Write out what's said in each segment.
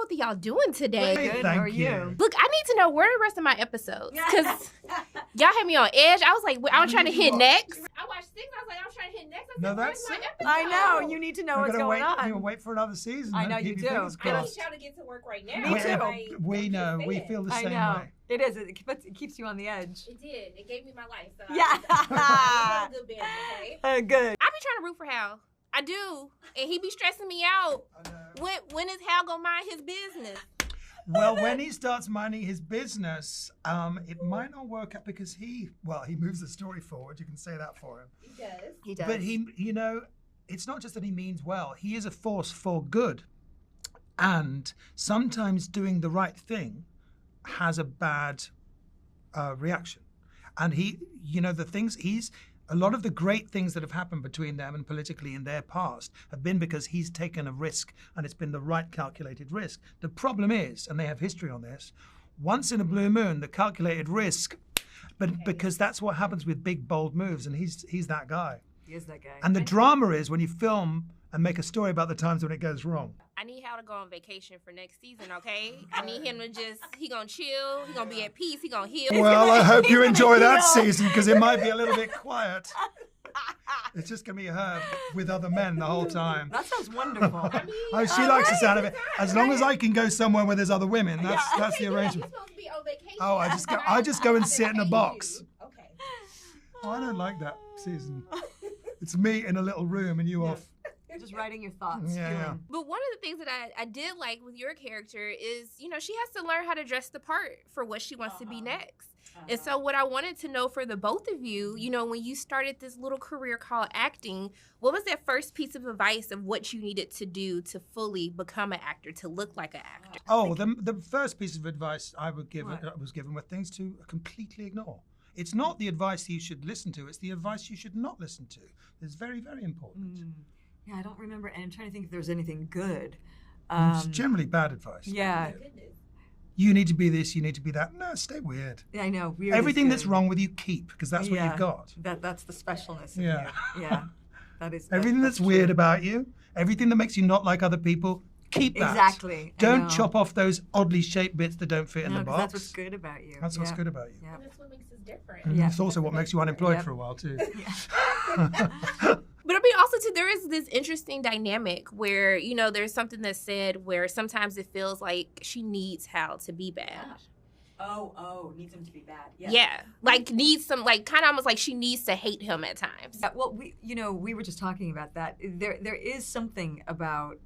both of y'all doing today? Good. How are you? Look, I need to know where are the rest of my episodes, because y'all had me on edge. I was like, I was trying to hit next. I watched 6. I was like, I was trying to hit next. No, that's my episode? I know. You need to know what's going on. You wait for another season. I know you do. I need y'all to get to work right now. Me too. We know. We feel the same way. It is. It keeps you on the edge. It did. It gave me my life. So Yeah. I was a good band, okay? Good. I be trying to root for Hal. I do. And he be stressing me out. When is Hal gonna mind his business? Well, when he starts minding his business, it might not work out because he moves the story forward. You can say that for him. He does. He does. But it's not just that he means well. He is a force for good. And sometimes doing the right thing has a bad reaction. And a lot of the great things that have happened between them and politically in their past have been because he's taken a risk and it's been the right calculated risk. The problem is, and they have history on this, once in a blue moon, the calculated risk, because that's what happens with big, bold moves, and he's that guy. He is that guy. And the drama is when you film and make a story about the times when it goes wrong. I need Hal to go on vacation for next season, okay? I need him to he gonna chill, he gonna be at peace, he gonna heal. Well, I hope you enjoy that season because it might be a little bit quiet. It's just gonna be her with other men the whole time. That sounds wonderful. She likes the sound of it. As long as I can go somewhere where there's other women, that's the arrangement. You're supposed to be on vacation. Oh, I just go and sit in a box. Okay. Oh, I don't like that season. It's me in a little room and you off. Just writing your thoughts. Yeah. But one of the things that I did like with your character is, she has to learn how to dress the part for what she wants to be next. And so what I wanted to know for the both of you, when you started this little career called acting, what was that first piece of advice of what you needed to do to fully become an actor, to look like an actor? Oh, the first piece of advice I was given were things to completely ignore. It's not the advice you should listen to, it's the advice you should not listen to. It's very, very important. Yeah, I don't remember, and I'm trying to think if there was anything good. It's generally bad advice. Yeah. You need to be this, you need to be that. No, stay weird. Yeah, I know. Weird. Everything that's wrong with you, keep, because that's what you've got. That's the specialness of Yeah. you. Yeah. That is. Everything that's weird about you, everything that makes you not like other people, keep that. Exactly. Don't chop off those oddly shaped bits that don't fit in the box. That's what's good about you. That's what's good about you. Yeah. And that's what makes us different. And it's also what makes you unemployed for a while, too. But I mean, also, too, there is this interesting dynamic where, there's something that's said where sometimes it feels like she needs Hal to be bad. Needs him to be bad. Yeah. Like, needs some, kind of almost like she needs to hate him at times. Yeah, well, we were just talking about that. There is something about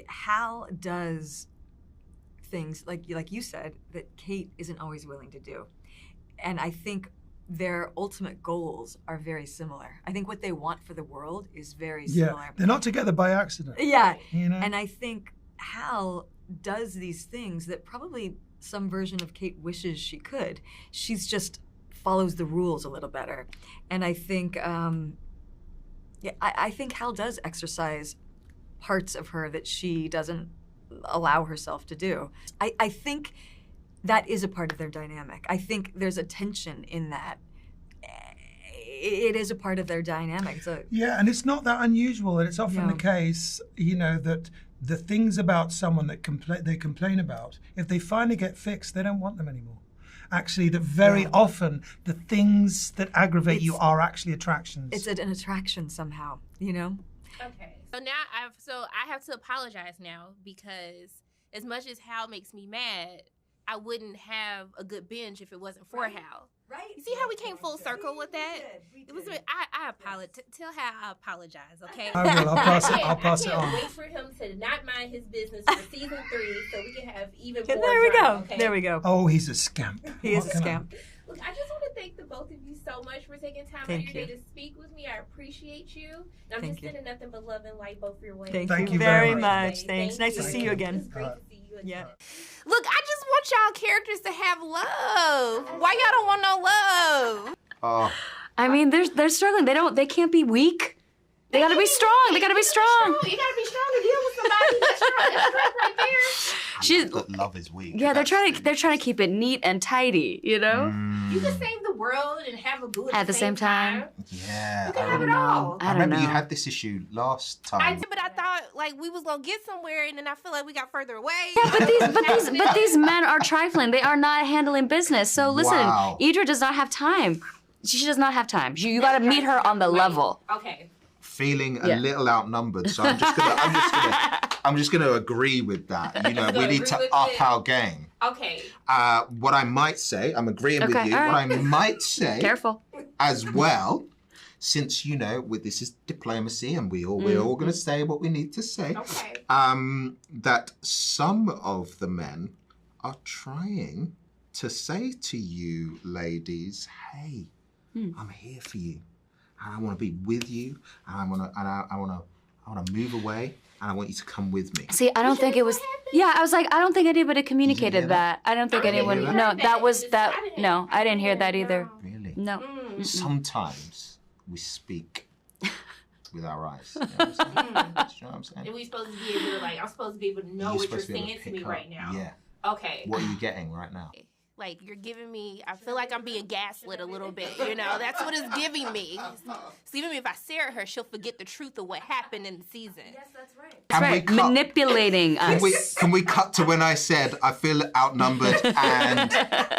Hal does things, like you said, that Kate isn't always willing to do. And I think their ultimate goals are very similar. I think what they want for the world is very similar. Yeah, they're not together by accident. Yeah, And I think Hal does these things that probably some version of Kate wishes she could. She's just follows the rules a little better. And I think, I think Hal does exercise parts of her that she doesn't allow herself to do. I think that is a part of their dynamic. I think there's a tension in that. It is a part of their dynamic. So yeah, and it's not that unusual, and it's often the case, that the things about someone that they complain about, if they finally get fixed, they don't want them anymore. Actually, that very often the things that aggravate you are actually attractions. It's an attraction somehow, Okay. So now I have to apologize now, because as much as Hal makes me mad, I wouldn't have a good binge if it wasn't for Hal. Right. You see how we came full circle with that? It was. I apologize. Tell Hal I apologize. Okay. I will. I'll pass it on. I can't wait for him to not mind his business for season 3, so we can have even more. There we go. drama, okay? There we go. Oh, he's a scamp. He is a scamp. Look, I just want to thank the both of you so much for taking time out of your day to speak with me. I appreciate you. And I'm just sending nothing but love and light both your way. Thank you very much. Thanks. Nice to see you again. It's great to see you again. Yeah. Look, I just want y'all characters to have love. Why y'all don't want no love? I mean, they're struggling. They can't be weak. They gotta be strong. They gotta be strong. You gotta be strong to deal with somebody that's strong. That's strength right there. that love is weak. Yeah, they're trying to keep it neat and tidy, you know? You can save the world and have a boo At the same time. Yeah. You can have it all. I remember you had this issue last time. I did, but I thought like we was gonna get somewhere, and then I feel like we got further away. Yeah, but these men are trifling. They are not handling business. So listen, Wow. Idra does not have time. She does not have time. You got to meet her on the level. Okay. Feeling a little outnumbered, so I'm just gonna agree with that. You know, we need to up our game. Okay. What I might say, I'm agreeing with you. all right. What I might say, Careful. as well, since you know, this is diplomacy, and we're all gonna say what we need to say. Okay. That some of the men are trying to say to you, ladies, hey, I'm here for you. And I want to be with you, and I want to move away, and I want you to come with me. See, I don't think it was. Yeah, I was like, I don't think anybody communicated that. I don't think anyone. No, that was that. No, I didn't hear that either. Really? No. Sometimes we speak with our eyes. You know what I'm saying? Do you know what I'm saying? And we supposed to be able to I'm supposed to be able to know what you're saying to me right now. Yeah. Okay. What are you getting right now? Like you're giving me, I feel like I'm being gaslit a little bit, you know? That's what it's giving me. It's giving me if I stare at her, she'll forget the truth of what happened in the season. Yes, that's right. That's right. Manipulating us. Can we cut to when I said I feel outnumbered and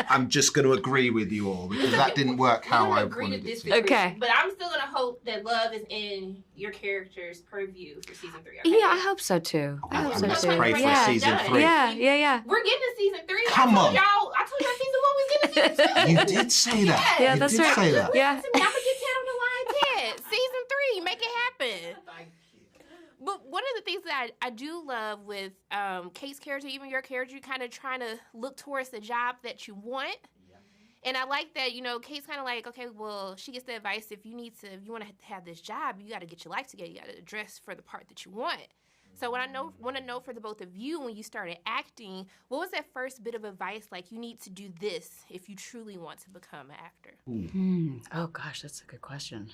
I'm just going to agree with you all because that didn't work how I wanted it to. Okay. But I'm still going to hope that love is in your character's purview for season 3. Okay? Yeah, I hope so too. I hope so too. Pray for season 3. Yeah. We're getting to season 3. Come on. I told y'all season 1 was getting to season 2. You did say that. Yeah, you that's did right. say that. Yeah. I'm going to get 10 on the line 10. Season 3, make it happen. But one of the things that I do love with Kate's character, even your character, you're kind of trying to look towards the job that you want. And I like that, you know, Kate's kind of like, okay, well, she gets the advice if you want to have this job, you got to get your life together. You got to dress for the part that you want. So what I want to know for the both of you, when you started acting, what was that first bit of advice? Like, you need to do this if you truly want to become an actor. Oh gosh, that's a good question.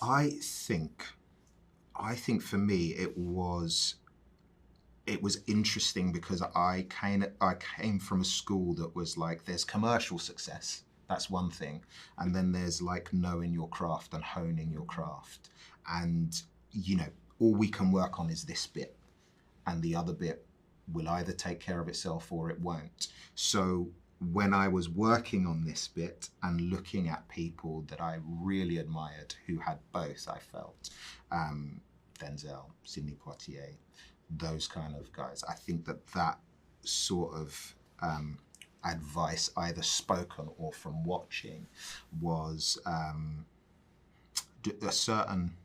I think for me it was interesting because I came from a school that was like there's commercial success, that's one thing, and then there's like knowing your craft and honing your craft, and you know all we can work on is this bit, and the other bit will either take care of itself or it won't. So when I was working on this bit and looking at people that I really admired who had both, I felt Denzel, Sidney Poitier, those kind of guys. I think that sort of advice, either spoken or from watching, was a certain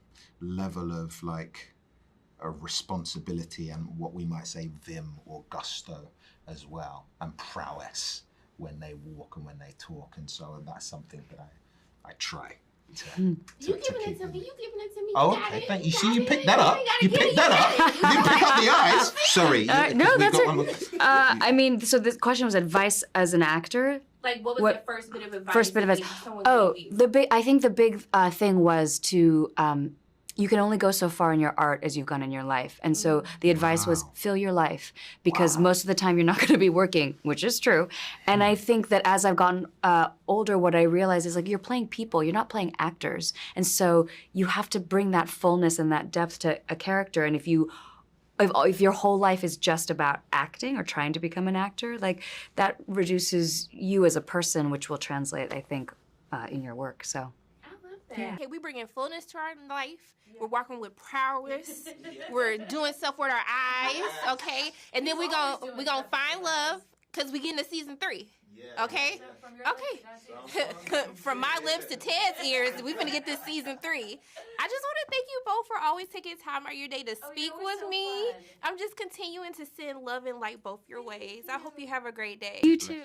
level of like a responsibility and what we might say vim or gusto as well, and prowess when they walk and when they talk, and so that's something that I try. You giving it to me. Oh, okay. Thank you. See, you picked that up. You picked that up. You didn't pick up the eyes. Sorry. No, that's it. I mean, so the question was advice as an actor. Like, what was the first bit of advice? First bit of advice. Oh, I think the big thing was to. You can only go so far in your art as you've gone in your life. And so the advice was fill your life because most of the time you're not going to be working, which is true. And I think that as I've gotten older, what I realize is like you're playing people, you're not playing actors. And so you have to bring that fullness and that depth to a character. And if your whole life is just about acting or trying to become an actor, like that reduces you as a person, which will translate, I think, in your work. So. Yeah. Okay, we bringing fullness to our life. We're walking with prowess. We're doing stuff with our eyes, okay? And then we gonna find love because we get into season 3. Okay? Okay. From my lips to Ted's ears, we finna get this season 3. I just want to thank you both for always taking time out of your day to speak with me. I'm just continuing to send love and light both your ways. I hope you have a great day. You too.